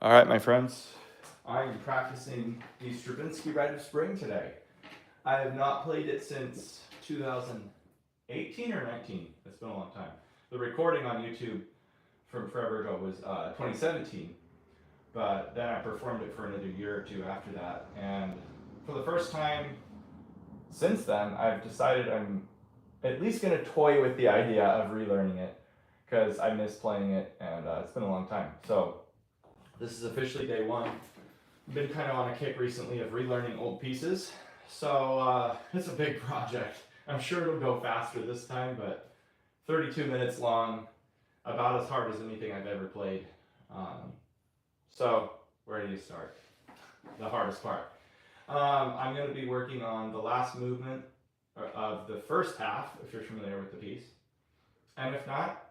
All right, my friends, I'm practicing the Stravinsky Rite of Spring today. I have not played it since 2018 or 19. It's been a long time. The recording on YouTube from forever ago was 2017, but then I performed it for another year or two after that. And for the first time since then, I've decided I'm at least going to toy with the idea of relearning it because I miss playing it and it's been a long time. So this is officially day one. I've been kind of on a kick recently of relearning old pieces. So it's a big project. I'm sure it'll go faster this time, but 32 minutes long, about as hard as anything I've ever played. So where do you start? The hardest part. I'm going to be working on the last movement of the first half, if you're familiar with the piece. And if not,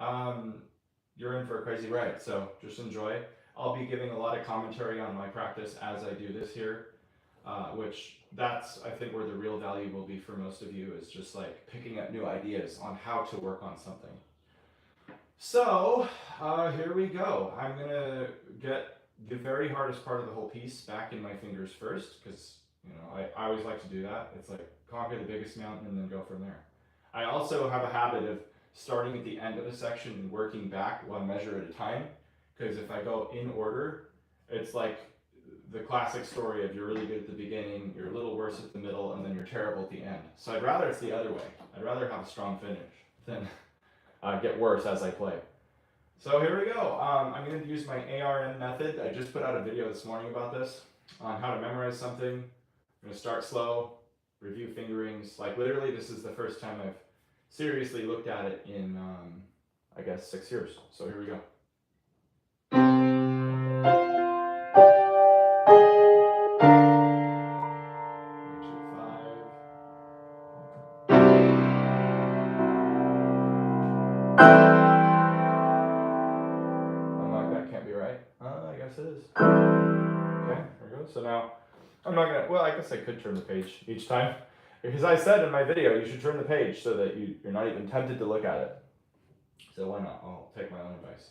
you're in for a crazy ride, so just enjoy. I'll be giving a lot of commentary on my practice as I do this here, which that's, I think, where the real value will be for most of you, is just like picking up new ideas on how to work on something. So here we go. I'm going to get the very hardest part of the whole piece back in my fingers first, because I always like to do that. It's like conquer the biggest mountain and then go from there. I also have a habit of starting at the end of a section and working back one measure at a time, because if I go in order, it's like the classic story of you're really good at the beginning, you're a little worse at the middle, and then you're terrible at the end. So I'd rather it's the other way. I'd rather have a strong finish than get worse as I play. So here we go. I'm going to use my ARM method. I just put out a video this morning about this, on how to memorize something. I'm going to start slow, review fingerings. Like literally, this is the first time I've seriously looked at it in, I guess, 6 years. So here we go. I guess it is. Okay, there we go. So now, I'm not gonna, well, I guess I could turn the page each time. Because I said in my video, you should turn the page so that you're not even tempted to look at it. So why not? I'll take my own advice.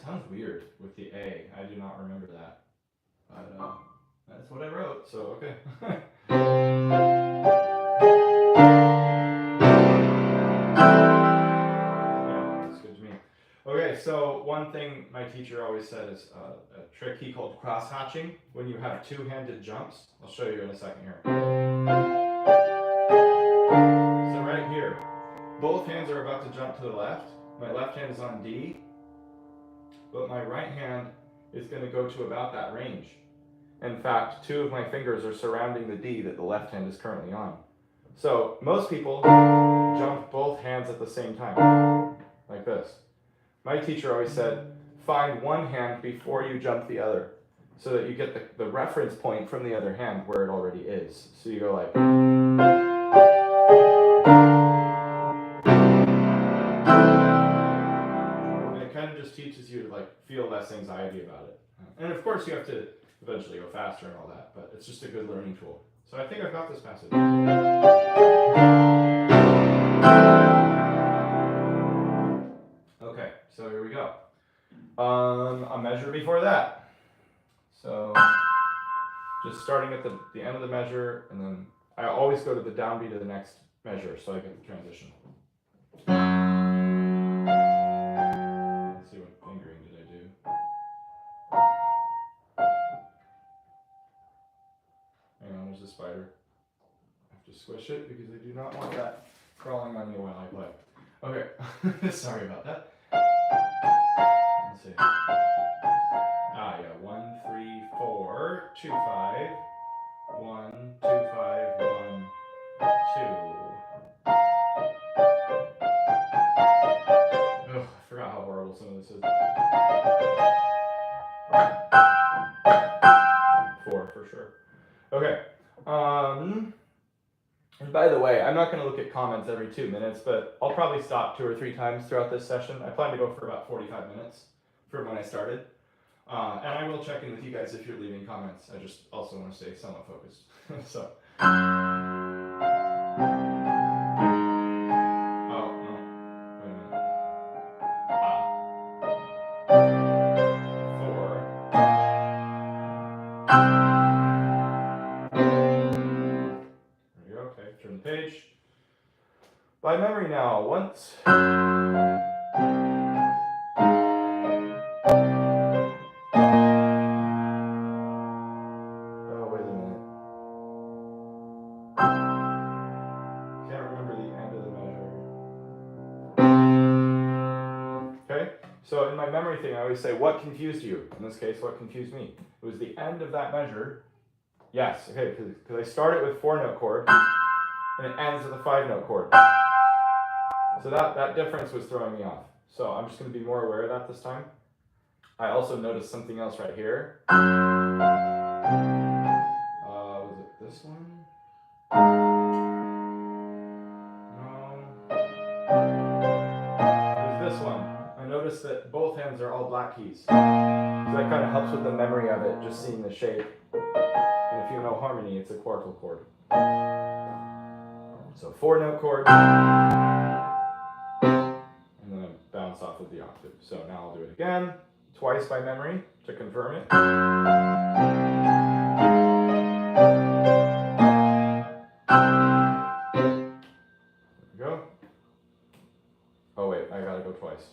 Sounds weird with the A. I do not remember that. But that's what I wrote, so okay. Okay, so one thing my teacher always said is a trick he called cross-hatching, when you have two-handed jumps. I'll show you in a second here. So right here, both hands are about to jump to the left. My left hand is on D, but my right hand is going to go to about that range. In fact, two of my fingers are surrounding the D that the left hand is currently on. So most people jump both hands at the same time, like this. My teacher always said, find one hand before you jump the other, so that you get the reference point from the other hand where it already is. So you go like... And it kind of just teaches you to like feel less anxiety about it. And of course you have to eventually go faster and all that, but it's just a good learning tool. So I think I've got this passage. Okay, so here we go. A measure before that. So just starting at the end of the measure, and then I always go to the downbeat of the next measure so I get the transition. Let's see, what fingering did I do? Hang on, there's a spider. I have to squish it because I do not want that crawling on you while I play. Okay, sorry about that. Let's see. Ah, yeah, 1, 3, 4, 2, 5. 1, 2, 5, 1, 2. Ugh, I forgot how horrible some of this is. 4 for sure. Okay. And by the way, I'm not going to look at comments every 2 minutes, but I'll probably stop 2 or 3 times throughout this session. I plan to go for about 45 minutes from when I started. And I will check in with you guys if you're leaving comments. I just also want to stay somewhat focused. So. turn the page. By memory now, once. So in my memory thing, I always say, what confused you? In this case, what confused me? It was the end of that measure. Yes, okay, because I start it with 4-note chord, and it ends with a 5-note chord. So that difference was throwing me off. So I'm just going to be more aware of that this time. I also noticed something else right here. Was it this one? No. It was this one. I noticed that both hands are all black keys. So that kind of helps with the memory of it, just seeing the shape. And if you know harmony, it's a quartal chord. So 4-note chord. And then I bounce off of the octave. So now I'll do it again, twice by memory to confirm it. There we go. Oh wait, I gotta go twice.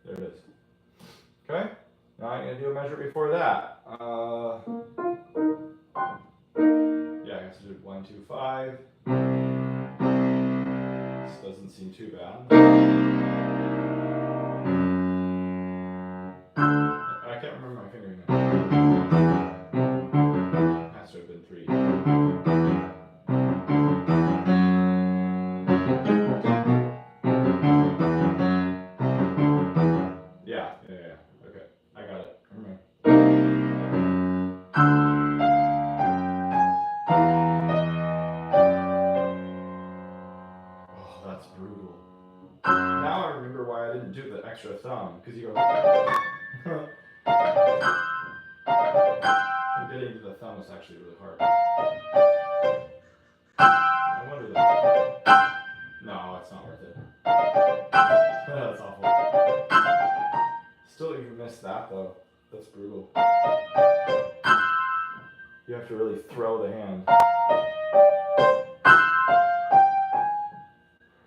There it is. Okay, now I'm going to do a measure before that. Yeah, I have to do 1, 2, 5. This doesn't seem too bad. I can't remember my fingering now. It has to have been 3. Yeah. Okay, I got it. Oh, that's brutal. Now I remember why I didn't do the extra thumb, because you go. And getting to the thumb is actually really hard. I wonder that. No, it's not worth it. That's awful. Still even missed that though. That's brutal. You have to really throw the hand.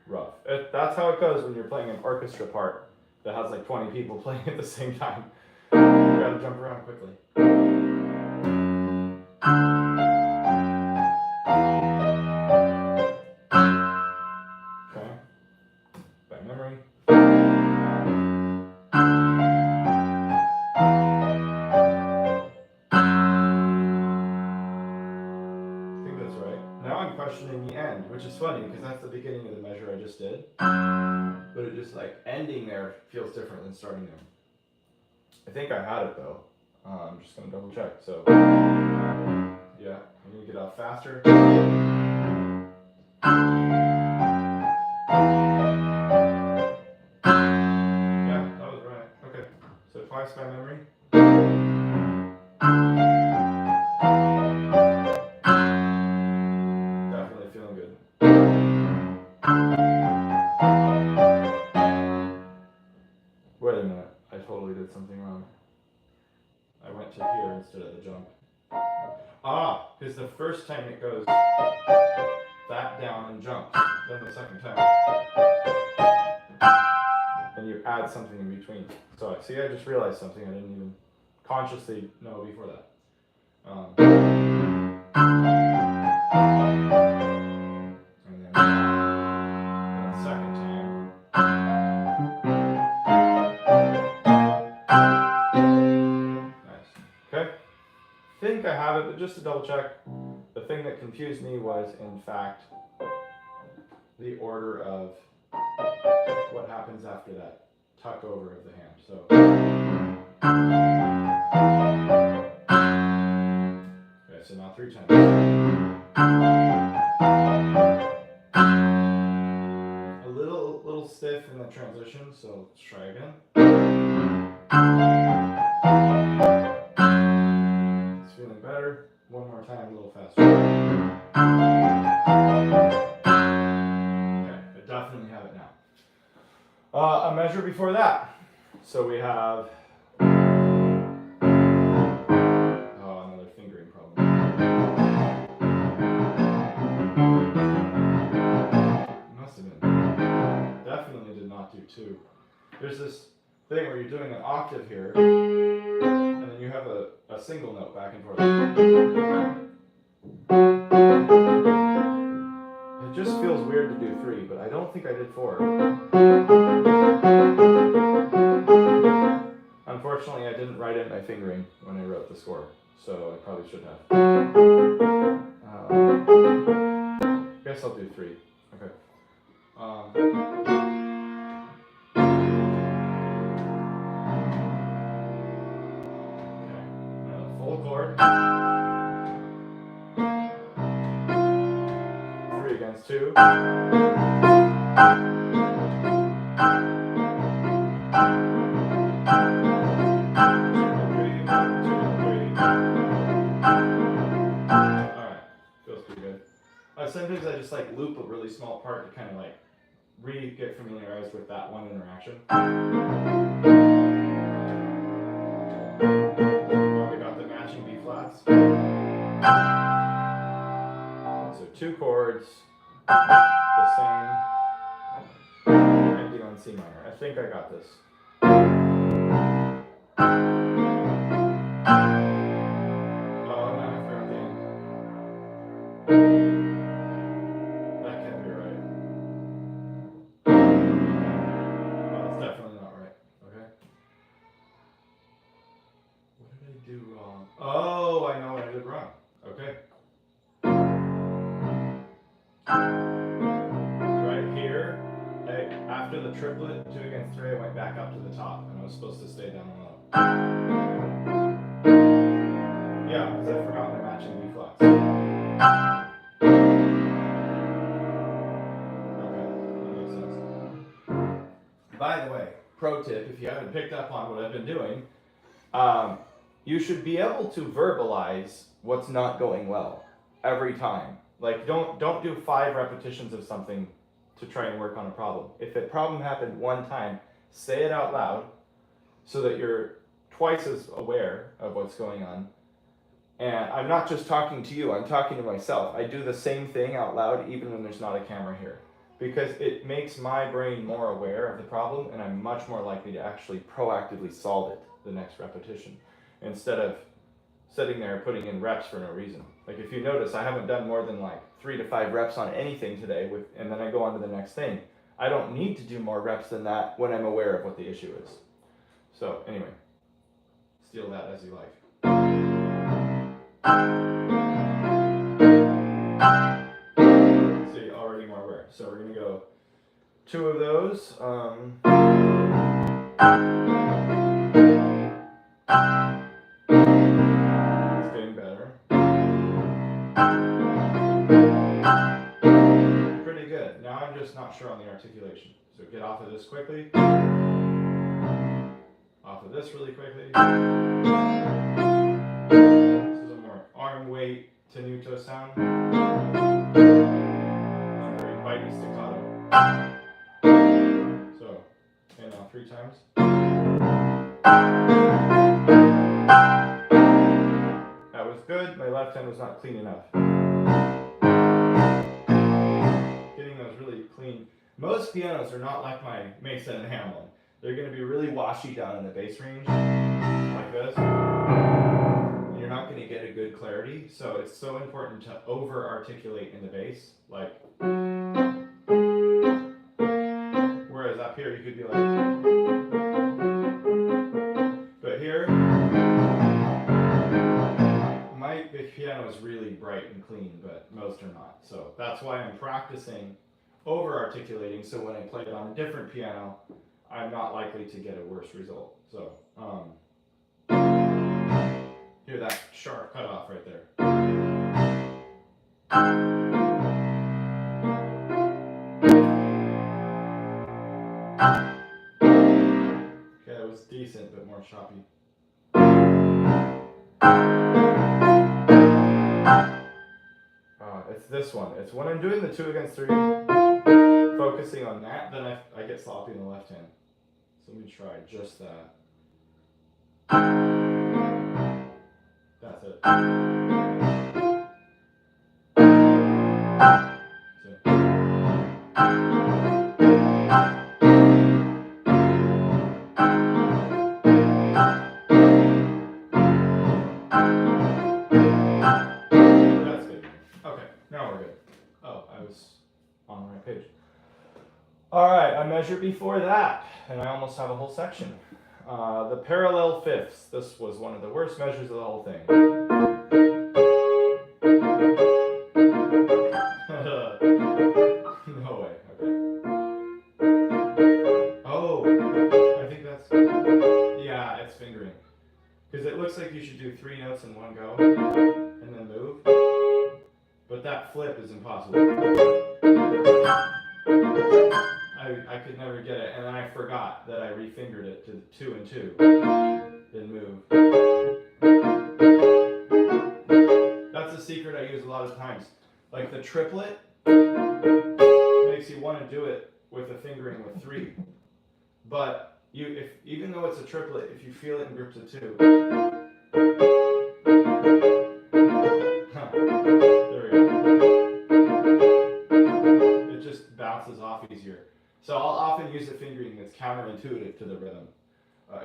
Rough. That's how it goes when you're playing an orchestra part that has like 20 people playing at the same time. You gotta jump around quickly. Okay. By memory. Questioning the end, which is funny because that's the beginning of the measure I just did, but it just like ending there feels different than starting there. I think I had it though. I'm just gonna double check. So yeah, I'm gonna get off faster. Yeah, that was right. Okay, so twice by memory. Wait a minute, I totally did something wrong. I went to here instead of the jump. Ah, because the first time it goes that down and jumps, then the second time. And you add something in between. So see, I just realized something I didn't even consciously know before that. And then the second time. Okay, I think I have it, but just to double check, the thing that confused me was, in fact, the order of what happens after that tuck over of the hand. So, okay, so now 3 times. A little stiff in the transition, so let's try again. Feeling better. One more time, a little faster. Okay, I definitely have it now. A measure before that. So we have there's this thing where you're doing an octave here, and then you have a single note back and forth. It just feels weird to do 3, but I don't think I did 4. Unfortunately, I didn't write in my fingering when I wrote the score, so I probably should have. I guess I'll do 3. Okay. Full chord. 3 against 2. Sometimes I just like loop a really small part to kind of like get familiarized with that one interaction. Now we got the matching B flats. So 2 chords, the same, ending on C minor. I think I got this. Oh, I know what I did wrong. Okay. Right here, after the triplet, 2 against 3, I went back up to the top, and I was supposed to stay down low. Yeah, because I forgot my matching B flats. Okay, that makes sense. By the way, pro tip, if you haven't picked up on what I've been doing, you should be able to verbalize what's not going well every time. Like don't do 5 repetitions of something to try and work on a problem. If a problem happened one time, say it out loud so that you're twice as aware of what's going on. And I'm not just talking to you, I'm talking to myself. I do the same thing out loud even when there's not a camera here, because it makes my brain more aware of the problem, and I'm much more likely to actually proactively solve it the next repetition, instead of sitting there putting in reps for no reason. Like if you notice, I haven't done more than like 3 to 5 reps on anything today, and then I go on to the next thing. I don't need to do more reps than that when I'm aware of what the issue is. So anyway, steal that as you like. See, already more aware. So we're gonna go 2 of those. It's getting better. Pretty good. Now I'm just not sure on the articulation. So get off of this quickly. Off of this really quickly. This is a more arm weight tenuto sound. Very bitey staccato. So, and now 3 times. That was good. My left hand was not clean enough. Getting those really clean. Most pianos are not like my Mason and Hamlin. They're going to be really washy down in the bass range, like this. And you're not going to get a good clarity, so it's so important to over-articulate in the bass, like. Whereas up here you could be like. But here, my piano is really bright and clean, but most are not. So that's why I'm practicing over-articulating, so when I play it on a different piano, I'm not likely to get a worse result. So, hear that sharp cutoff right there. Okay, that was decent, but more choppy. It's this one. It's when I'm doing the 2 against 3, focusing on that, then I get sloppy in the left hand. So let me try just that. That's it. So. measure before that, and I almost have a whole section. The parallel fifths. This was one of the worst measures of the whole thing. No way. Okay. Oh, I think that's, yeah, it's fingering. Because it looks like you should do 3 notes in one go and then move. But that flip is impossible. I could never get it, and then I forgot that I refingered it to 2 and 2. Then move. That's a secret I use a lot of times. Like the triplet makes you want to do it with a fingering with 3. But even though it's a triplet, if you feel it in groups of 2. There we go. It just bounces off easier. So I'll often use a fingering that's counterintuitive to the rhythm,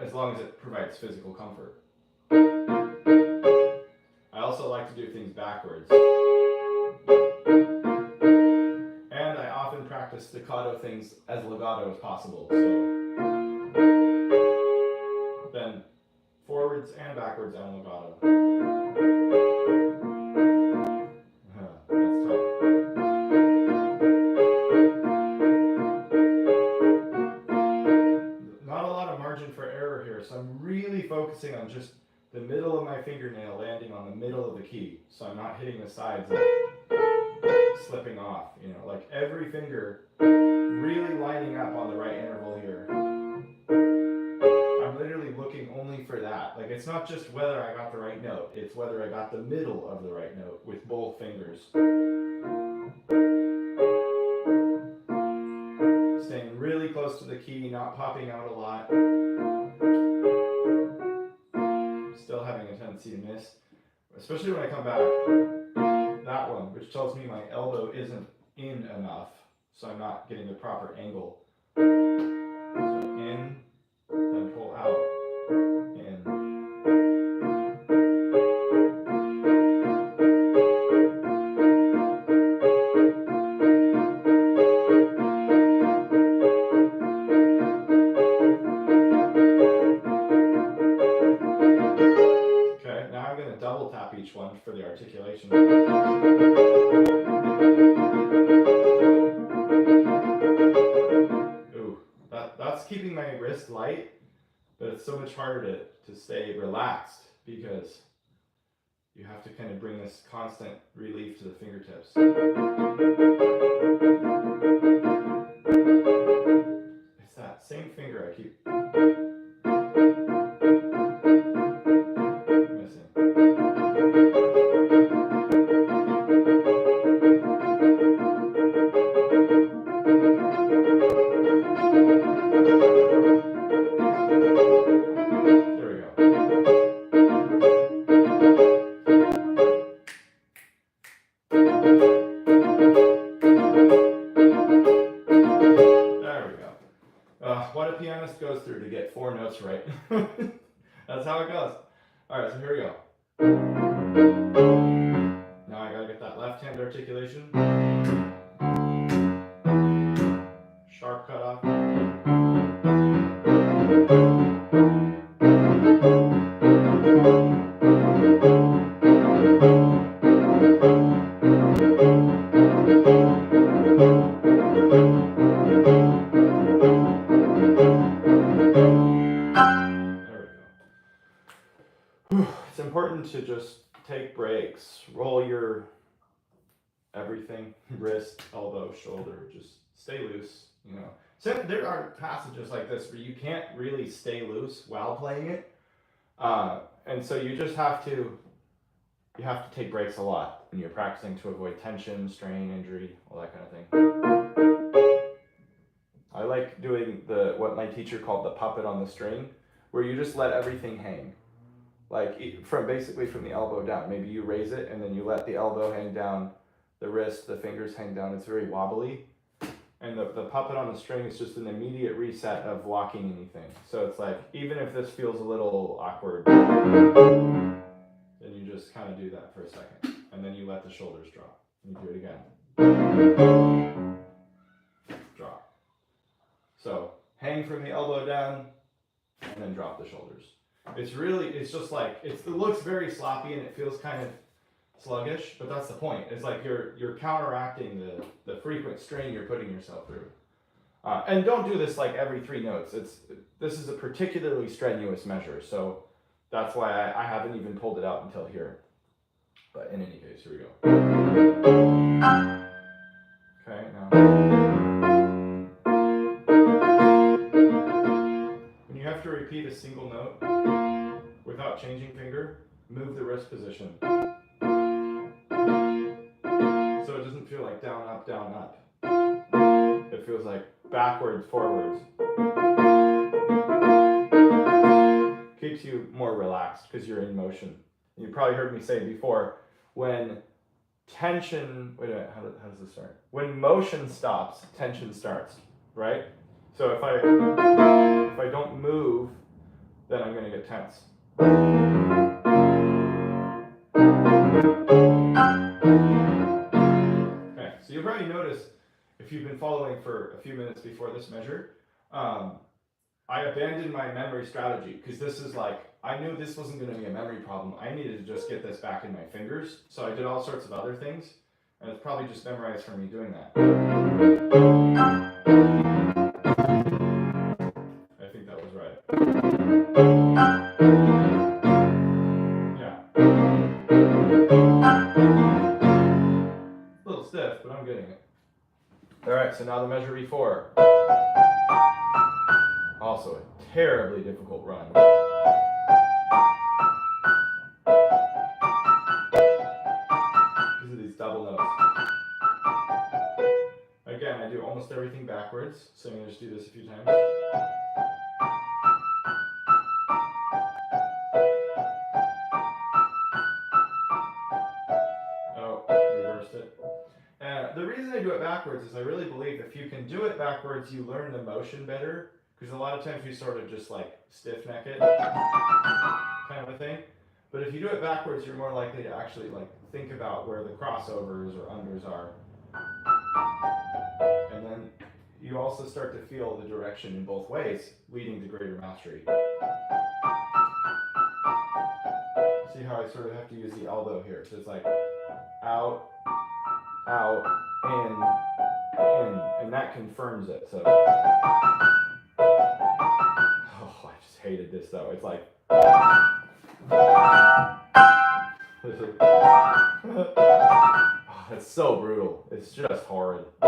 as long as it provides physical comfort. I also like to do things backwards. And I often practice staccato things as legato as possible. So then forwards and backwards and legato. That's tough. Not a lot of margin for error here, so I'm really focusing on just the middle of my fingernail landing on the middle of the key, so I'm not hitting the sides and slipping off, you know, like every finger really lining up on the right interval here. I'm literally looking only for that. Like, it's not just whether I got the right note, it's whether I got the middle of the right note with both fingers. Staying really close to the key, not popping out a lot. Still having a tendency to miss, especially when I come back. That one, which tells me my elbow isn't in enough, so I'm not getting the proper angle. So in, then pull out, in. Okay, now I'm going to double tap each one for the articulation. Ooh, that's keeping my wrist light, but it's so much harder to stay relaxed because you have to kind of bring this constant relief to the fingertips. It's that same finger I keep missing. There we go. There we go. What a pianist goes through to get 4 notes right. That's how it goes. Alright, so here we go. Now I gotta get that left hand articulation. Sharp cut off. It's important to just take breaks, roll your everything, wrist, elbow, shoulder, just stay loose, you know. So there are passages like this where you can't really stay loose while playing it, and so you just have to take breaks a lot when you're practicing to avoid tension, strain, injury, all that kind of thing. I like doing what my teacher called the puppet on the string, where you just let everything hang. Like basically from the elbow down. Maybe you raise it and then you let the elbow hang down, the wrist, the fingers hang down. It's very wobbly. And the puppet on the string is just an immediate reset of locking anything. So it's like, even if this feels a little awkward, then you just kind of do that for a second. And then you let the shoulders drop. And you do it again. Drop. hang from the elbow down, and then drop the shoulders. It's just like, it looks very sloppy and it feels kind of sluggish, but that's the point. It's like you're counteracting the frequent strain you're putting yourself through. And don't do this like every 3 notes. This is a particularly strenuous measure, so that's why I haven't even pulled it out until here. But in any case, here we go. Okay, now. When you have to repeat a single note without changing finger, move the wrist position. So it doesn't feel like down, up, down, up. It feels like backwards, forwards. Keeps you more relaxed because you're in motion. You probably heard me say before, when tension, wait a minute, how does this start? When motion stops, tension starts, right? So if I don't move, then I'm going to get tense. Okay, so you'll probably notice, if you've been following for a few minutes before this measure, I abandoned my memory strategy because this is like, I knew this wasn't going to be a memory problem. I needed to just get this back in my fingers. So I did all sorts of other things, and it's probably just memorized from me doing that. I think that was right. Yeah. A little stiff, but I'm getting it. All right, so now the measure before. Also a terribly difficult run. Because of these double notes. Again, I do almost everything backwards, so I'm going to just do this a few times. Oh, reversed it. The reason I do it backwards is I really believe if you can do it backwards, you learn the motion better. Because a lot of times you sort of just like stiff neck it, kind of a thing. But if you do it backwards, you're more likely to actually like think about where the crossovers or unders are. And then you also start to feel the direction in both ways, leading to greater mastery. See how I sort of have to use the elbow here. So it's like out, out, in, and that confirms it. So. Oh, I just hated this though. It's like. Oh, it's so brutal. It's just horrid. I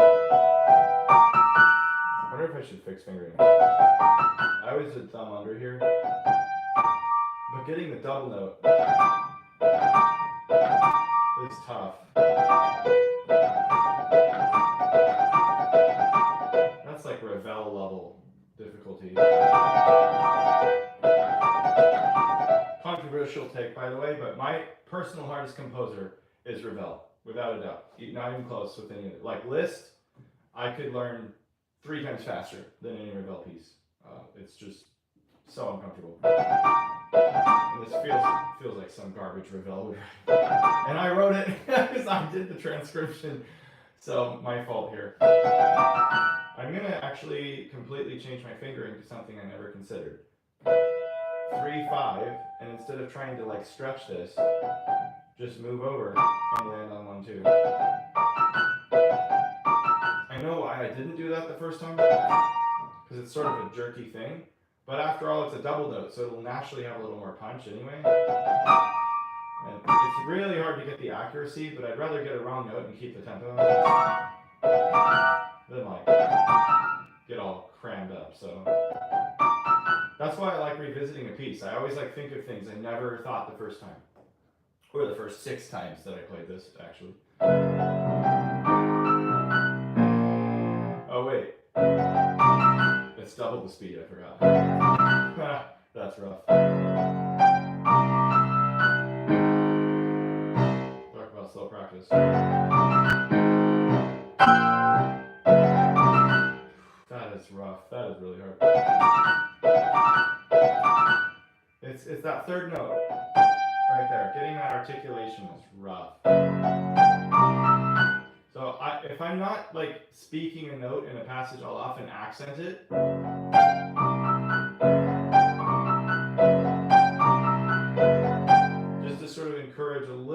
wonder if I should fix fingering. I always did thumb under here. But getting the double note is tough. That's like Ravel level difficulty. Controversial take, by the way, but my personal hardest composer is Ravel, without a doubt. Not even close with any of it. Like Liszt, I could learn 3 times faster than any Ravel piece. It's just so uncomfortable. And this feels like some garbage Ravel would write. And I wrote it because I did the transcription. So my fault here. I'm going to actually completely change my fingering to something I never considered. 3-5, and instead of trying to like stretch this, just move over and land on 1-2. I know why I didn't do that the first time, because it's sort of a jerky thing, but after all, it's a double note, so it'll naturally have a little more punch anyway. And it's really hard to get the accuracy, but I'd rather get a wrong note and keep the tempo than like get all crammed up. So that's why I like revisiting a piece. I always like think of things I never thought the first time, or the first 6 times that I played this actually. Oh wait, it's double the speed. I forgot. That's rough. Talk about slow practice. That is rough. That is really hard. It's that third note right there. Getting that articulation is rough. So if I'm not like speaking a note in a passage, I'll often accent it.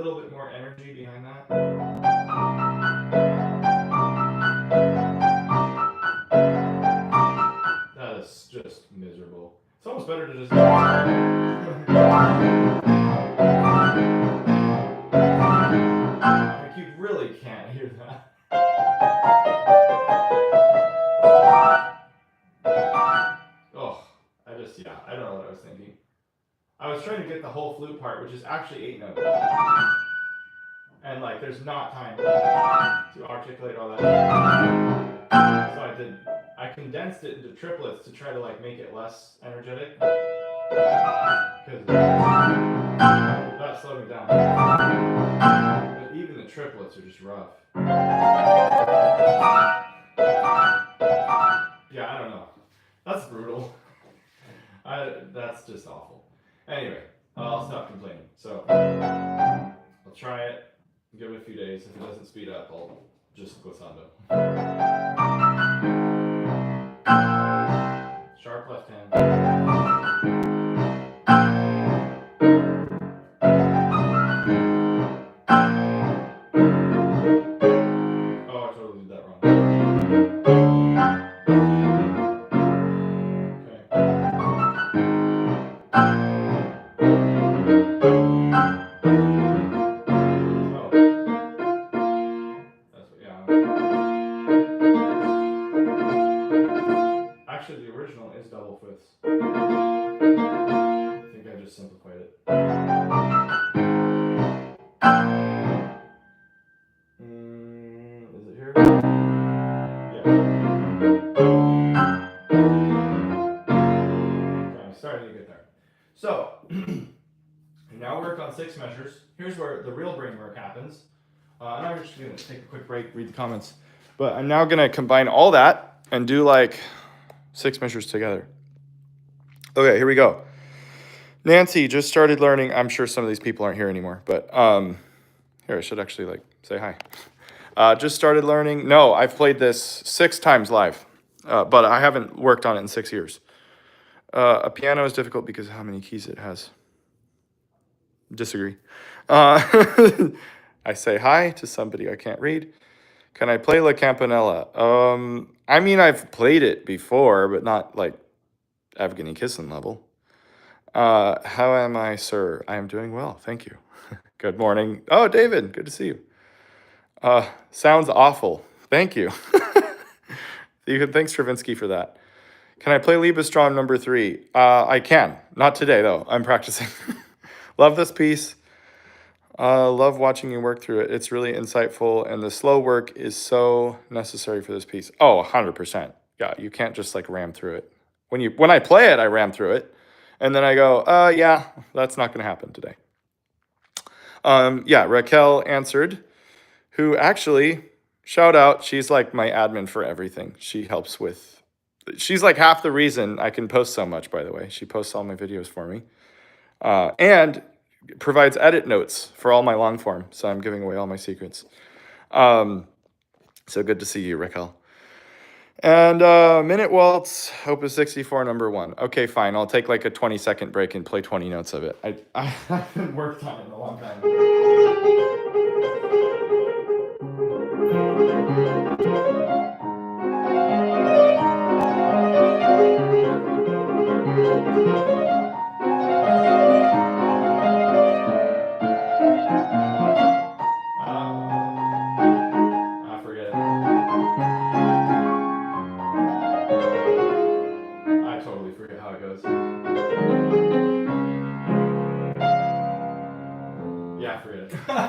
little bit more energy behind that. That is just miserable. It's almost better to just... Like, you really can't hear that. Oh, yeah, I don't know what I was thinking. I was trying to get the whole flute part, which is actually 8 notes. And like, there's not time to articulate all that. So I condensed it into triplets to try to like make it less energetic. Because that slowed me down. But even the triplets are just rough. Yeah, I don't know. That's brutal. That's just awful. Anyway, I'll stop complaining. So, I'll try it, give it a few days. If it doesn't speed up, I'll just glissando. Sharp left hand. Oh, I totally did that wrong. Actually, the original is double fifths. I think I just simplified it. Is it here? Yeah. Okay, I'm starting to get there. So, I now work on 6 measures. Here's where the real brain work happens. And I'm just going to take a quick break, read the comments. But I'm now going to combine all that and do like 6 measures together. Okay, here we go. Nancy just started learning. I'm sure some of these people aren't here anymore, but here, I should actually like say hi. Just started learning. No, I've played this 6 times live, but I haven't worked on it in 6 years. A piano is difficult because of how many keys it has. Disagree. I say hi to somebody I can't read. Can I play La Campanella? I mean, I've played it before, but not like Evgeny Kissin level. How am I, sir? I am doing well, thank you. Good morning. Oh, David, good to see you. Sounds awful. Thank you. Thanks, Stravinsky, for that. Can I play Liebestrom number 3? I can. Not today, though. I'm practicing. Love this piece. Love watching you work through it. It's really insightful, and the slow work is so necessary for this piece. Oh, 100%. Yeah, you can't just like ram through it. When I play it, I ram through it, and then I go, yeah, that's not going to happen today. Yeah, Raquel answered, who actually, shout out, she's like my admin for everything. She helps with, she's like half the reason I can post so much, by the way. She posts all my videos for me. And provides edit notes for all my long form, so I'm giving away all my secrets. So good to see you, Raquel. And Minute Waltz, Opus 64, number 1. Okay, fine. I'll take like a 20-second break and play 20 notes of it. I haven't worked on it in a long time.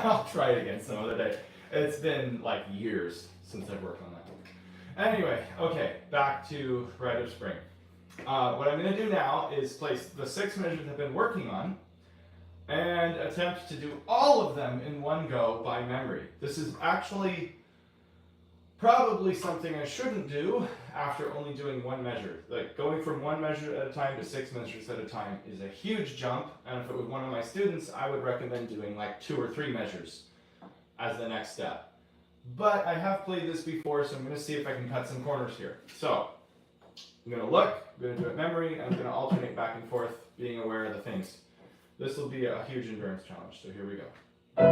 I'll try it again some other day. It's been like years since I've worked on that. Anyway, okay, back to Rite of Spring. What I'm going to do now is place the 6 measures I've been working on and attempt to do all of them in one go by memory. This is actually probably something I shouldn't do after only doing 1 measure. Like going from 1 measure at a time to 6 measures at a time is a huge jump, and if it was one of my students, I would recommend doing like 2 or 3 measures as the next step. But I have played this before, so I'm going to see if I can cut some corners here. So I'm going to look, I'm going to do it memory, and I'm going to alternate back and forth, being aware of the things. This will be a huge endurance challenge, so here we go. New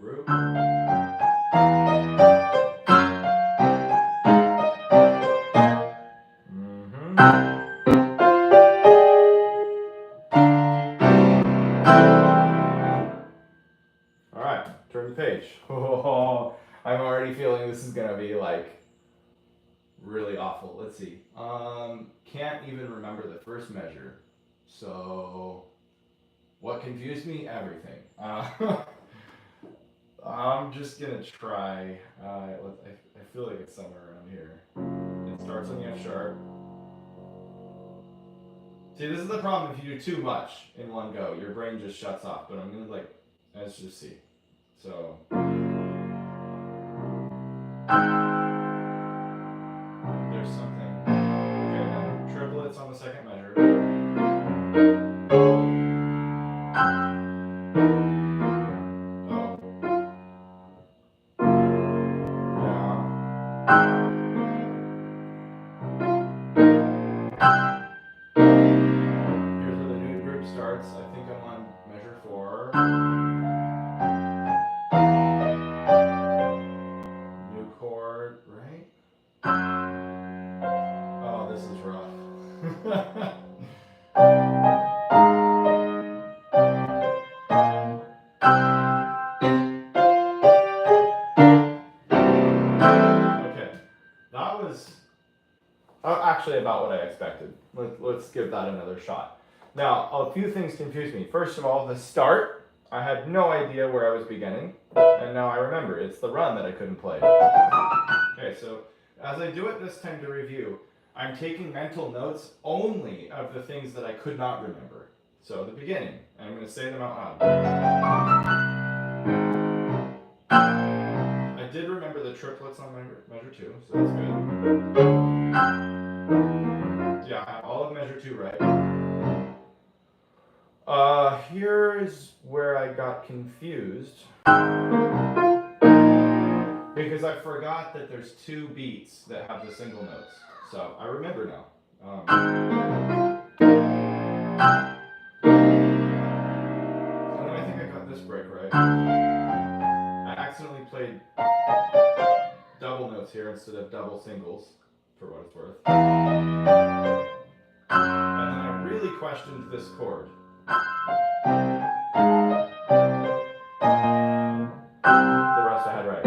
group. All right, turn the page. Oh, I'm already feeling this is gonna be like really awful. Let's see. Can't even remember the first measure. So, what confused me? Everything. I'm just gonna try. I feel like it's somewhere around here. It starts on the F sharp. See, this is the problem if you do too much in one go. Your brain just shuts off. But I'm gonna let's just see. So. There's something. Okay, then triplets on the second measure. Oh. Here's where the new group starts. I think I'm on measure 4. New chord, right? Oh, this is rough. Okay, that was actually about what I expected. Let's give that another shot. Now, a few things confused me. First of all, the start, I had no idea where I was beginning, and now I remember. It's the run that I couldn't play. Okay, so as I do it this time to review, I'm taking mental notes only of the things that I could not remember. So the beginning, and I'm going to say them out loud. I did remember the triplets on measure 2, so that's good. Yeah, I have all of measure 2 right. Here's where I got confused. Because I forgot that there's 2 beats that have the single notes. So I remember now. And then I think I got this break right. I accidentally played double notes here instead of double singles, for what it's worth. And then I really questioned this chord. The rest I had right.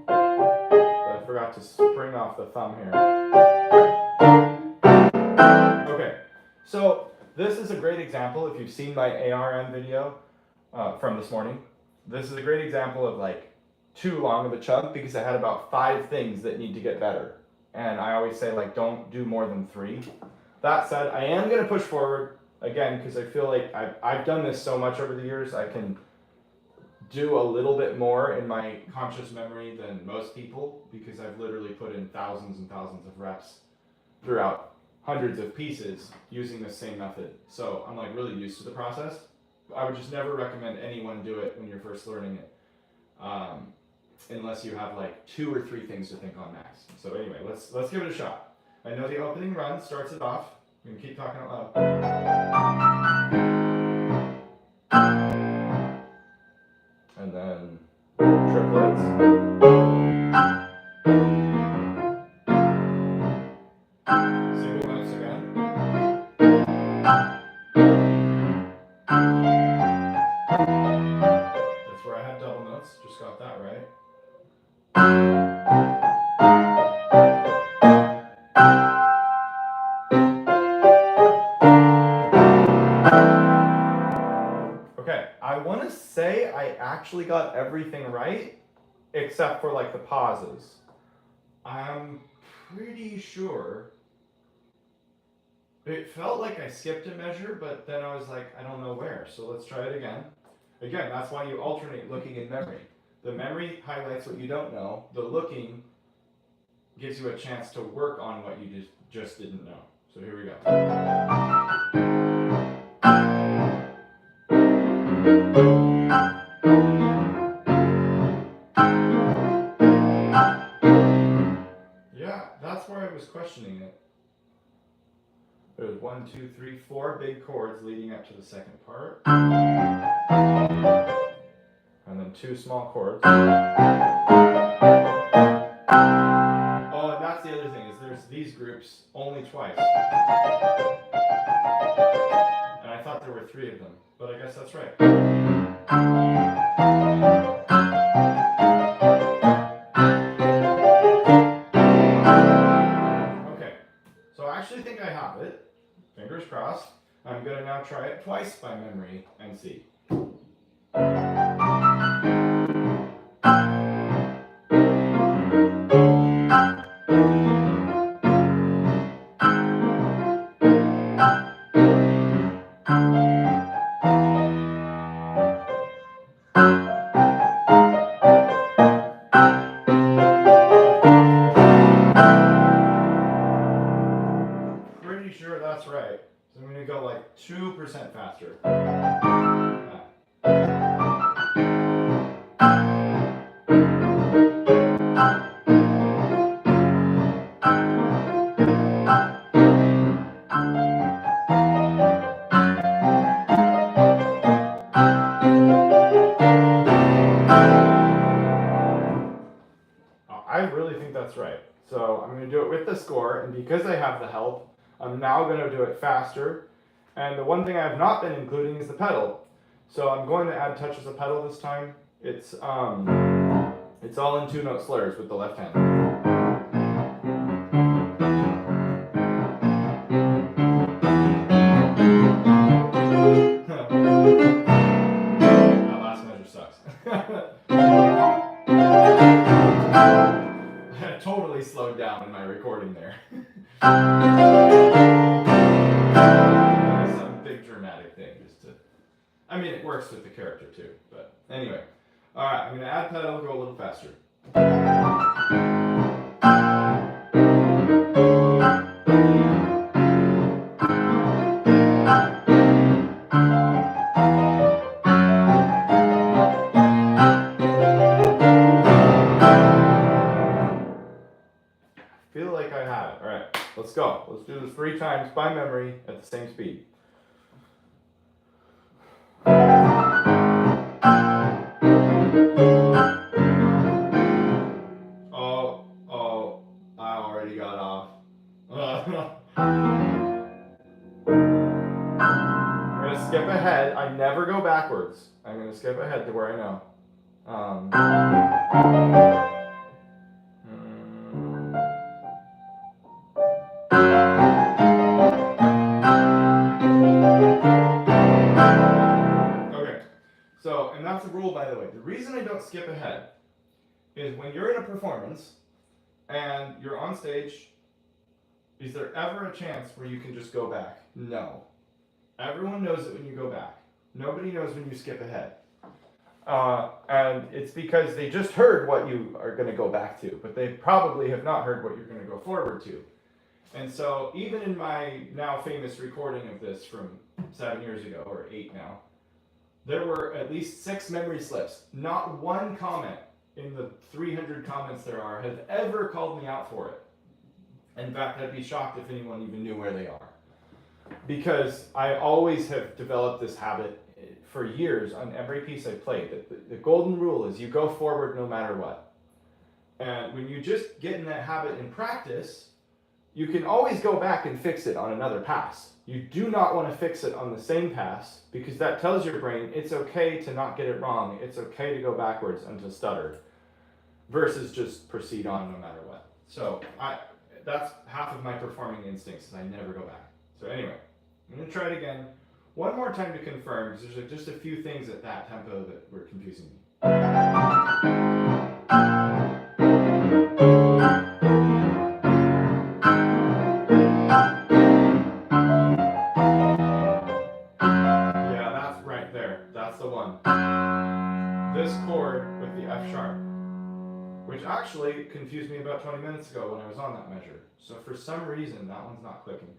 But I forgot to spring off the thumb here. Okay, so this is a great example. If you've seen my ARM video from this morning, this is a great example of like too long of a chunk because I had about 5 things that need to get better. And I always say like don't do more than 3. That said, I am going to push forward again because I feel like I've done this so much over the years. I can do a little bit more in my conscious memory than most people because I've literally put in thousands and thousands of reps throughout hundreds of pieces using the same method. So I'm like really used to the process. I would just never recommend anyone do it when you're first learning it. Unless you have like 2 or 3 things to think on max. So anyway, let's give it a shot. I know the opening run starts it off. We can keep talking out loud. And then triplets. Single notes again. That's where I had double notes. Just got that right. Okay, I want to say I actually got everything right, except for like the pauses. I'm pretty sure. It felt like I skipped a measure, but then I was like, I don't know where, so let's try it again. Again, that's why you alternate looking and memory. The memory highlights what you don't know. The looking gives you a chance to work on what you just didn't know. So here we go. Yeah, that's where I was questioning it. There's 1, 2, 3, 4 big chords leading up to the second part. And then 2 small chords. Oh, and that's the other thing, is there's these groups only twice. And I thought there were 3 of them, but I guess that's right. Okay, so I actually think I have it. Fingers crossed. I'm going to now try it twice by memory and see. Pretty sure that's right. So I'm going to go like 2% faster. I really think that's right. So I'm going to do it with the score, and because I have the help, I'm now going to do it faster. And the one thing I have not been including is the pedal. So I'm going to add touches of pedal this time. It's all in 2-note slurs with the left hand. That last measure sucks. I totally slowed down in my recording there. Some big dramatic thing just to, I mean, it works with the character too, but anyway. All right, I'm going to add pedal, go a little faster. I feel like I have it. All right, let's go. Let's do this 3 times by memory at the same speed. Oh, I already got off. I'm going to skip ahead. I never go backwards. I'm going to skip ahead to where I know. Okay, so, and that's a rule, by the way. The reason I don't skip ahead is when you're in a performance and you're on stage, is there ever a chance where you can just go back? No. Everyone knows it when you go back. Nobody knows when you skip ahead. And it's because they just heard what you are going to go back to, but they probably have not heard what you're going to go forward to. And so even in my now famous recording of this from 7 years ago, or 8 now, there were at least 6 memory slips. Not one comment in the 300 comments there are has ever called me out for it. In fact, I'd be shocked if anyone even knew where they are. Because I always have developed this habit for years on every piece I played. The golden rule is you go forward no matter what. And when you just get in that habit in practice, you can always go back and fix it on another pass. You do not want to fix it on the same pass, because that tells your brain it's okay to not get it wrong. It's okay to go backwards and to stutter, versus just proceed on no matter what. So that's half of my performing instincts, is I never go back. So anyway, I'm going to try it again one more time to confirm, because there's just a few things at that tempo that were confusing me. Yeah, that's right there. That's the one. This chord with the F sharp, which actually confused me about 20 minutes ago when I was on that measure. So for some reason, that one's not clicking.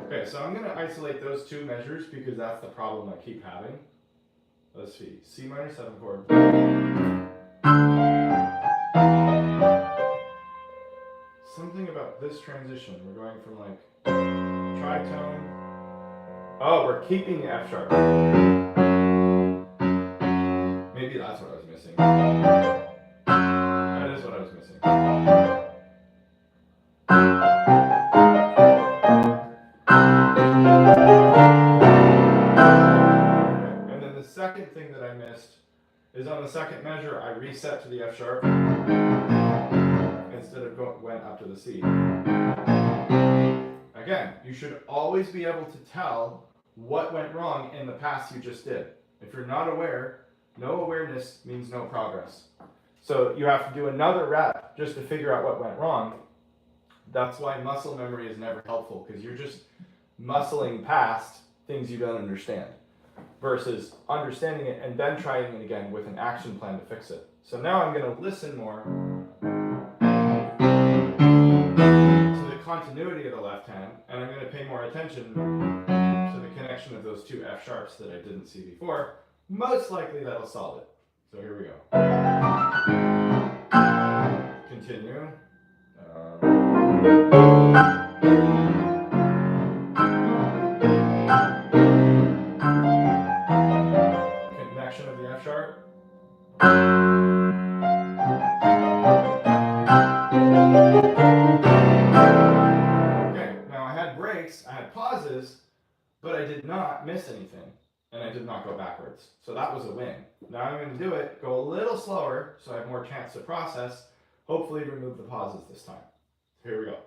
Okay, so I'm going to isolate those two measures because that's the problem I keep having. Let's see, C minor 7 chord. Something about this transition. We're going from like tritone. Oh, we're keeping the F sharp. Maybe that's what I was missing. That is what I was missing. Okay. And then the second thing that I missed is on the second measure, I reset to the F sharp instead of went up to the C. Again, you should always be able to tell what went wrong in the pass you just did. If you're not aware, no awareness means no progress. So you have to do another rep just to figure out what went wrong. That's why muscle memory is never helpful, because you're just muscling past things you don't understand versus understanding it and then trying it again with an action plan to fix it. So now I'm going to listen more to the continuity of the left hand, and I'm going to pay more attention to the connection of those two F sharps that I didn't see before. Most likely that'll solve it. So here we go. Continue. Connection of the F sharp. Okay, now I had breaks, I had pauses, but I did not miss anything. And I did not go backwards. So that was a win. Now I'm going to do it, go a little slower so I have more chance to process, hopefully remove the pauses this time. So here we go.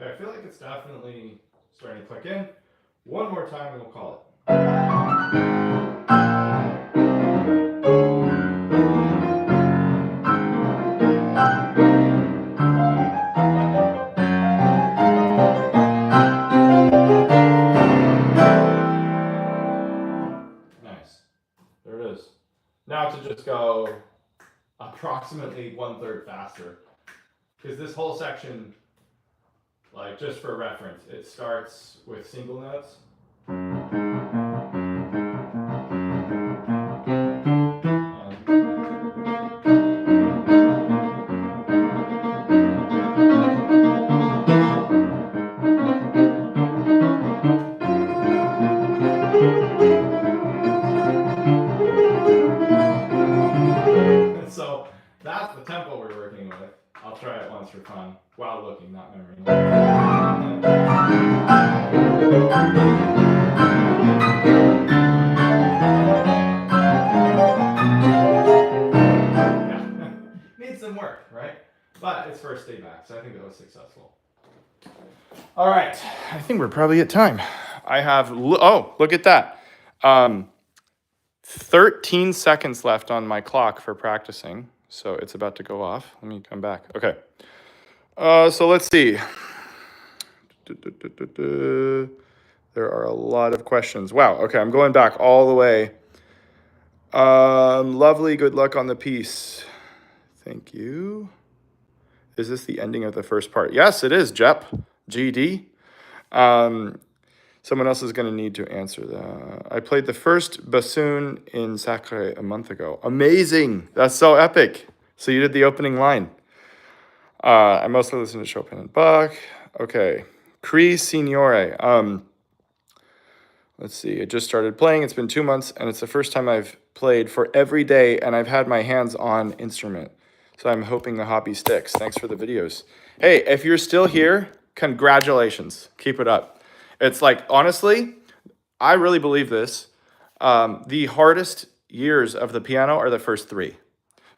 I feel like it's definitely starting to click in. One more time and we'll call it. Nice. There it is. Now to just go approximately 1/3 faster. Because this whole section, like just for reference, it starts with single notes. And so that's the tempo we're working with. I'll try it once for fun, while looking, not memory. Yeah. Needs some work, right? But it's first day back, so I think that was successful. All right, I think we're probably at time. I have, oh, look at that. 13 seconds left on my clock for practicing. So it's about to go off. Let me come back. Okay. So let's see. There are a lot of questions. Wow. Okay. I'm going back all the way. Lovely. Good luck on the piece. Thank you. Is this the ending of the first part? Yes, it is, Jep. GD. Someone else is going to need to answer that. I played the first bassoon in Sacre a month ago. Amazing. That's so epic. So you did the opening line. I mostly listen to Chopin and Bach. Okay. Cree Signore. Let's see. I just started playing. It's been 2 months, and it's the first time I've played for every day, and I've had my hands on instrument. So I'm hoping the hobby sticks. Thanks for the videos. Hey, if you're still here, congratulations. Keep it up. It's like, honestly, I really believe this. The hardest years of the piano are the first 3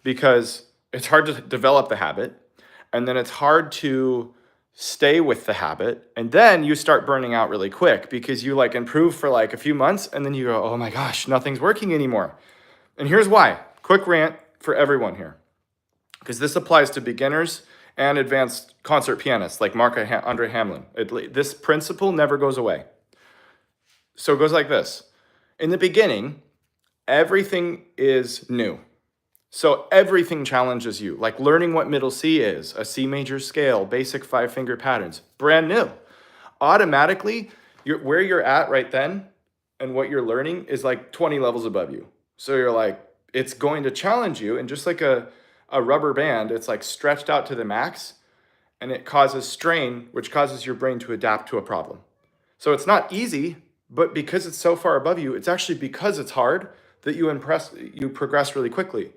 because it's hard to develop the habit, and then it's hard to stay with the habit, and then you start burning out really quick because you like improve for like a few months, and then you go, oh my gosh, nothing's working anymore. And here's why. Quick rant for everyone here. because this applies to beginners and advanced concert pianists like Mark Andre Hamlin. This principle never goes away. So it goes like this. In the beginning, everything is new. So everything challenges you, like learning what middle C is, a C major scale, basic 5-finger patterns, brand new. Automatically, where you're at right then and what you're learning is like 20 levels above you. So you're like, it's going to challenge you, and just like a rubber band, it's like stretched out to the max, and it causes strain, which causes your brain to adapt to a problem. So it's not easy, but because it's so far above you, it's actually because it's hard that you progress really quickly.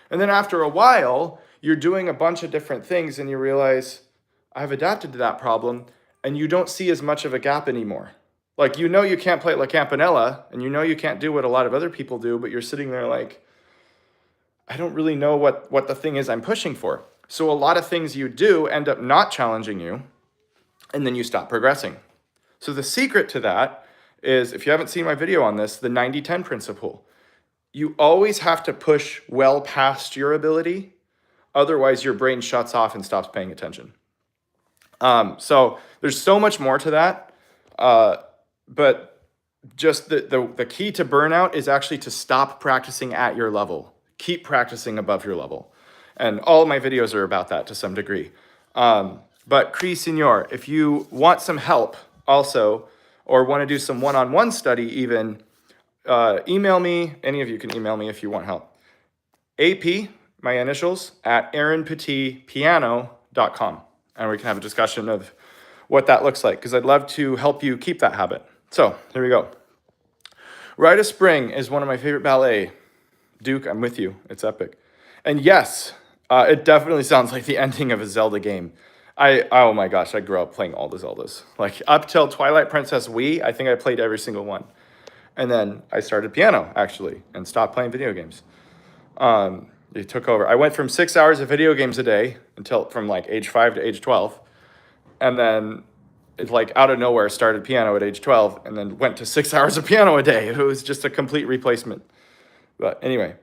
And then after a while, you're doing a bunch of different things and you realize, I've adapted to that problem, and you don't see as much of a gap anymore. Like, you know you can't play La Campanella, and you know you can't do what a lot of other people do, but you're sitting there like, I don't really know what the thing is I'm pushing for. So a lot of things you do end up not challenging you, and then you stop progressing. So the secret to that is, if you haven't seen my video on this, the 90-10 principle. You always have to push well past your ability. Otherwise, your brain shuts off and stops paying attention. So there's so much more to that. But just the key to burnout is actually to stop practicing at your level. Keep practicing above your level. And all of my videos are about that to some degree. But Cri Signor, if you want some help also, or want to do some one-on-one study even, email me. Any of you can email me if you want help. AP, my initials, at aaronpetitpiano.com. And we can have a discussion of what that looks like, because I'd love to help you keep that habit. So here we go. Rite of Spring is one of my favorite ballet. Duke, I'm with you. It's epic. And yes, it definitely sounds like the ending of a Zelda game. Oh my gosh, I grew up playing all the Zeldas. Like up till Twilight Princess Wii, I think I played every single one. And then I started piano, actually, and stopped playing video games. It took over. I went from 6 hours of video games a day from like age 5 to age 12. And then it like out of nowhere started piano at age 12 and then went to 6 hours of piano a day. It was just a complete replacement. But anyway,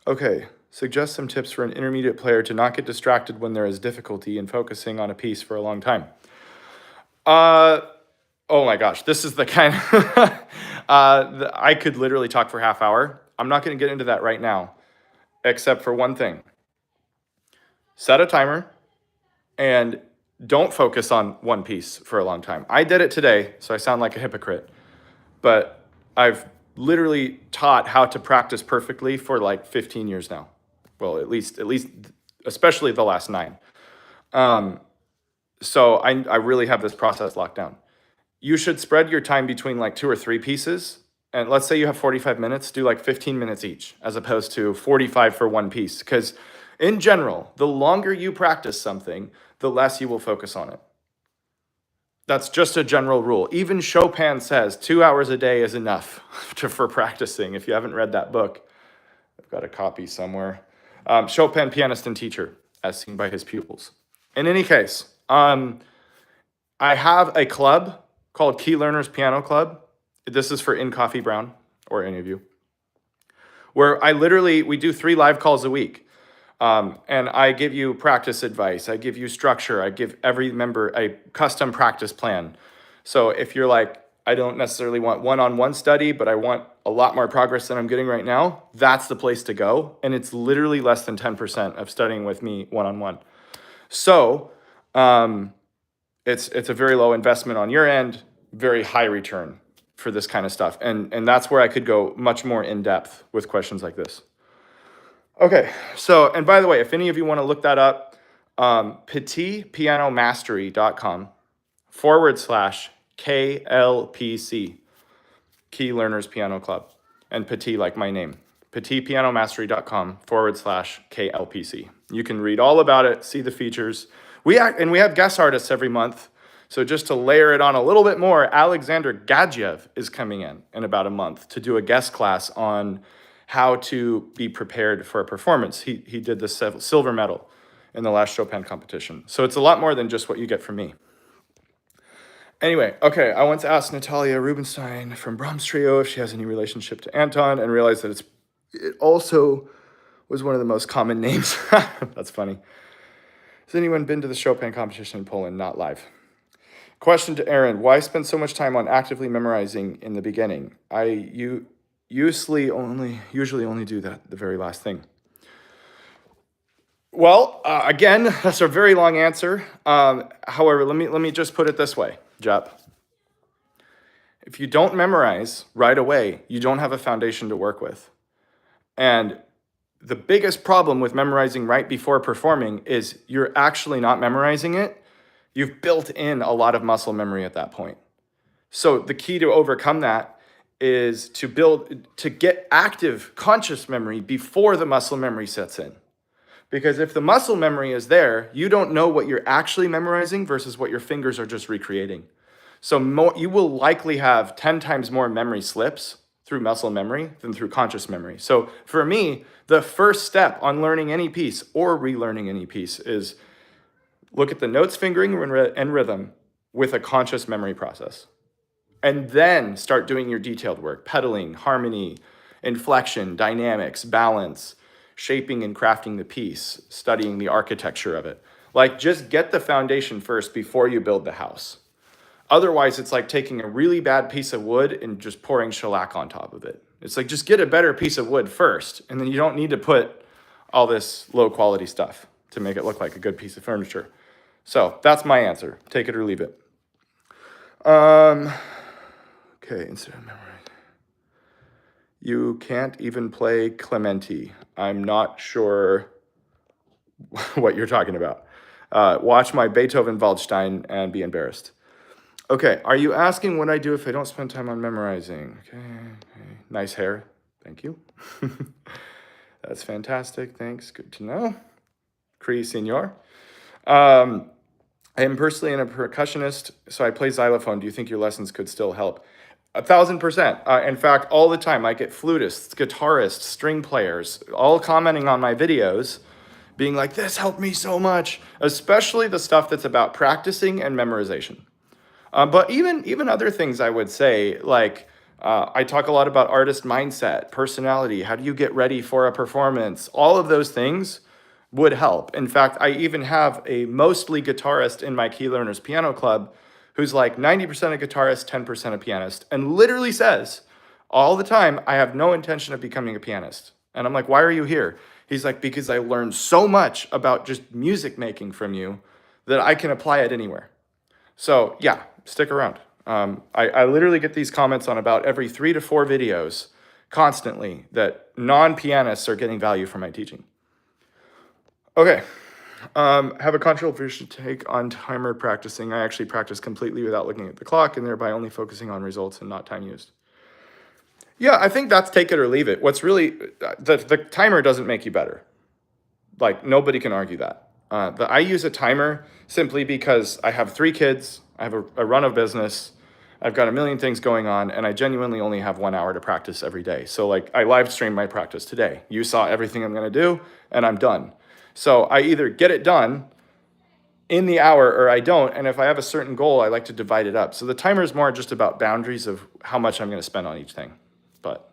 okay. Suggest some tips for an intermediate player to not get distracted when there is difficulty in focusing on a piece for a long time. Oh my gosh, this is the kind of, I could literally talk for half hour. I'm not going to get into that right now, except for one thing. Set a timer and don't focus on one piece for a long time. I did it today, so I sound like a hypocrite, but I've literally taught how to practice perfectly for like 15 years now. Well, at least, especially the last 9. So I really have this process locked down. You should spread your time between like 2 or 3 pieces. And let's say you have 45 minutes, do like 15 minutes each, as opposed to 45 for one piece. Because in general, the longer you practice something, the less you will focus on it. That's just a general rule. Even Chopin says 2 hours a day is enough for practicing. If you haven't read that book, I've got a copy somewhere. Chopin, Pianist and Teacher, as seen by his pupils. In any case, I have a club called Key Learners Piano Club. This is for In Coffee Brown, or any of you, where we do 3 live calls a week. And I give you practice advice. I give you structure. I give every member a custom practice plan. So if you're like, I don't necessarily want one-on-one study, but I want a lot more progress than I'm getting right now, that's the place to go. And it's literally less than 10% of studying with me one-on-one. So it's a very low investment on your end, very high return for this kind of stuff. And that's where I could go much more in depth with questions like this. Okay, so, and by the way, if any of you want to look that up, petitpianomastery.com/KLPC, Key Learners Piano Club, and Petit like my name, petitpianomastery.com/KLPC. You can read all about it, see the features. We have guest artists every month. So just to layer it on a little bit more, Alexander Gadjev is coming in about a month to do a guest class on how to be prepared for a performance. He did the silver medal in the last Chopin competition. So it's a lot more than just what you get from me. Anyway, okay, I once asked Natalia Rubinstein from Brahms Trio if she has any relationship to Anton, and realized that it also was one of the most common names. That's funny. Has anyone been to the Chopin competition in Poland? Not live. Question to Aaron, why spend so much time on actively memorizing in the beginning? I usually only do that, the very last thing. Well, again, that's a very long answer. However, let me just put it this way, Jep. If you don't memorize right away, you don't have a foundation to work with. And the biggest problem with memorizing right before performing is you're actually not memorizing it. You've built in a lot of muscle memory at that point. So the key to overcome that is to get active conscious memory before the muscle memory sets in. Because if the muscle memory is there, you don't know what you're actually memorizing versus what your fingers are just recreating. So you will likely have 10 times more memory slips through muscle memory than through conscious memory. So for me, the first step on learning any piece or relearning any piece is look at the notes, fingering, and rhythm with a conscious memory process. And then start doing your detailed work, pedaling, harmony, inflection, dynamics, balance, shaping and crafting the piece, studying the architecture of it. Like, just get the foundation first before you build the house. Otherwise, it's like taking a really bad piece of wood and just pouring shellac on top of it. It's like, just get a better piece of wood first, and then you don't need to put all this low quality stuff to make it look like a good piece of furniture. So that's my answer. Take it or leave it. Okay, instead of memorizing. You can't even play Clementi. I'm not sure what you're talking about. Watch my Beethoven Waldstein and be embarrassed. Okay, are you asking what I do if I don't spend time on memorizing? Okay. Nice hair. Thank you. That's fantastic. Thanks. Good to know. Cree Senor. I am personally a percussionist, so I play xylophone. Do you think your lessons could still help? 1,000%. In fact, all the time, I get flutists, guitarists, string players, all commenting on my videos, being like, this helped me so much, especially the stuff that's about practicing and memorization. But even other things I would say, like I talk a lot about artist mindset, personality, how do you get ready for a performance? All of those things would help. In fact, I even have a mostly guitarist in my Key Learners Piano Club who's like 90% a guitarist, 10% a pianist, and literally says all the time, I have no intention of becoming a pianist. And I'm like, why are you here? He's like, because I learned so much about just music making from you that I can apply it anywhere. So yeah, stick around. I literally get these comments on about every 3 to 4 videos constantly that non-pianists are getting value from my teaching. Okay, have a controversial take on timer practicing. I actually practice completely without looking at the clock and thereby only focusing on results and not time used. Yeah, I think that's take it or leave it. What's really, the timer doesn't make you better. Like, nobody can argue that. I use a timer simply because I have 3 kids, I have a run of business, I've got a million things going on, and I genuinely only have 1 hour to practice every day. So like, I live streamed my practice today. You saw everything I'm gonna do, and I'm done. So I either get it done in the hour or I don't, and if I have a certain goal, I like to divide it up. So the timer is more just about boundaries of how much I'm gonna spend on each thing. But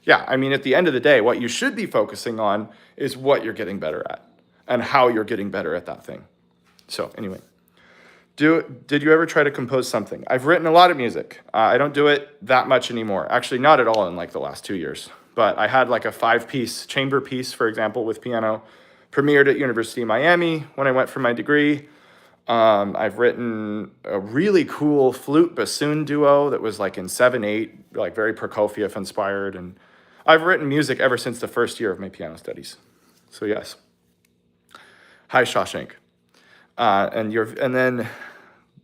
yeah, I mean, at the end of the day, what you should be focusing on is what you're getting better at and how you're getting better at that thing. So anyway, did you ever try to compose something? I've written a lot of music. I don't do it that much anymore. Actually, not at all in like the last 2 years. But I had like a 5-piece chamber piece, for example, with piano, premiered at University of Miami when I went for my degree. I've written a really cool flute bassoon duo that was like in 7/8, like very Prokofiev inspired. And I've written music ever since the first year of my piano studies. So yes. Hi, Shawshank. And then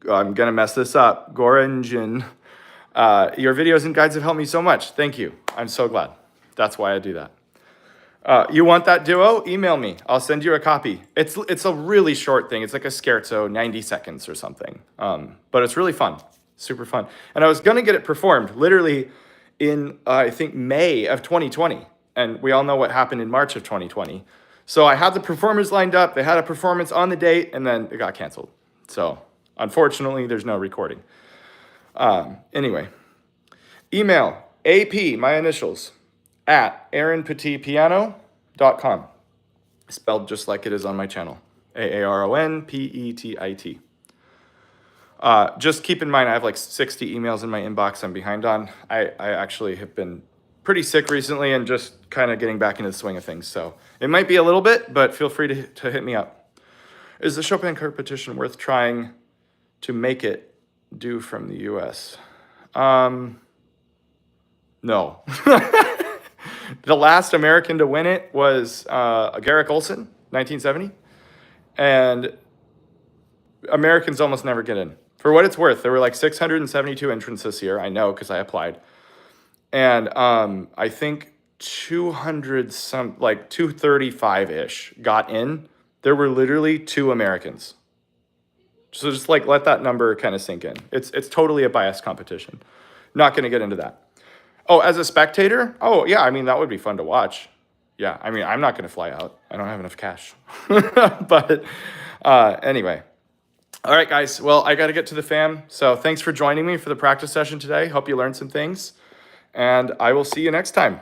I'm gonna mess this up. Goranjin, your videos and guides have helped me so much. Thank you. I'm so glad. That's why I do that. You want that duo? Email me. I'll send you a copy. It's a really short thing. It's like a scherzo, 90 seconds or something. But it's really fun, super fun. And I was gonna get it performed literally in, I think, May of 2020. And we all know what happened in March of 2020. So I had the performers lined up. They had a performance on the date, and then it got canceled. So unfortunately, there's no recording. Anyway, email AP, my initials, at AaronPetitPiano, aaronpetit.com. Spelled just like it is on my channel. AARONPETIT. Just keep in mind, I have like 60 emails in my inbox I'm behind on. I actually have been pretty sick recently and just kind of getting back into the swing of things. So it might be a little bit, but feel free to hit me up. Is the Chopin competition worth trying to make it do from the US? No. The last American to win it was Garrick Olson, 1970. And Americans almost never get in. For what it's worth, there were like 672 entrants this year. I know because I applied. And I think 235-ish got in. There were literally 2 Americans. So just like let that number kind of sink in. It's totally a biased competition. Not going to get into that. Oh, as a spectator? Oh, yeah, I mean, that would be fun to watch. Yeah, I mean, I'm not going to fly out. I don't have enough cash. But anyway. All right, guys. Well, I got to get to the fam. So thanks for joining me for the practice session today. Hope you learned some things. And I will see you next time.